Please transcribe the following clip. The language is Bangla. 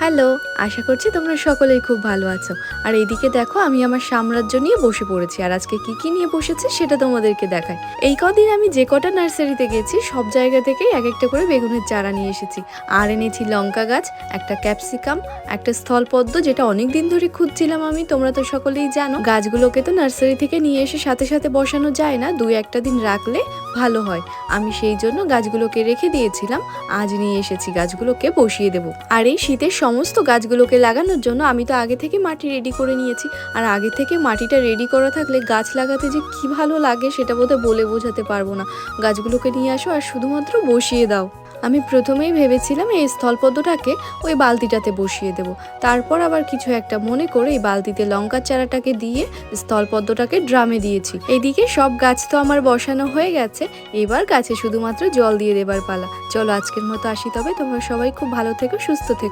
হ্যালো, আশা করছি তোমরা সকলেই খুব ভালো আছো। আর এইদিকে দেখো আমি আমার সাম্রাজ্য নিয়ে বসে পড়েছি। আর আজকে কি কি নিয়ে বসেছি সেটা তোমাদেরকে দেখাই। এই কদিন আমি যে কটা নার্সারিতে গেছি সব জায়গা থেকেই এক একটা করে বেগুনের চারা নিয়ে এসেছি। আর এনেছি লঙ্কা গাছ, একটা ক্যাপসিকাম, একটা স্থলপদ্ম যেটা অনেক দিন ধরে খুঁজছিলাম আমি। তোমরা তো সকলেই জানো গাছগুলোকে তো নার্সারি থেকে নিয়ে এসে সাথে সাথে বসানো যায় না, দুই একটা দিন রাখলে ভালো হয়। আমি সেই জন্য গাছগুলোকে রেখে দিয়েছিলাম, আজ নিয়ে এসেছি গাছগুলোকে বসিয়ে দেবো। আর এই শীতের সমস্ত গাছগুলোকে লাগানোর জন্য আমি তো আগে থেকে মাটি রেডি করে নিয়েছি। আর আগে থেকে মাটিটা রেডি করা থাকলে গাছ লাগাতে যে কি ভালো লাগে সেটা বোধহয় বলে বোঝাতে পারবো না। গাছগুলোকে নিয়ে আসো আর শুধুমাত্র বসিয়ে দাও। আমি প্রথমেই ভেবেছিলাম এই স্থলপদ্মটাকে ওই বালতিটাতে বসিয়ে দেব, তারপর আবার কিছু একটা মনে করে এই বালতিতে লঙ্কার চারাটাকে দিয়ে স্থলপদ্মটাকে ড্রামে দিয়েছি। এইদিকে সব গাছ তো আমার বসানো হয়ে গেছে, এবার গাছে শুধুমাত্র জল দিয়ে দেবার পালা। চলো আজকের মতো আসি, তবে তোমরা সবাই খুব ভালো থেকো, সুস্থ থেকো।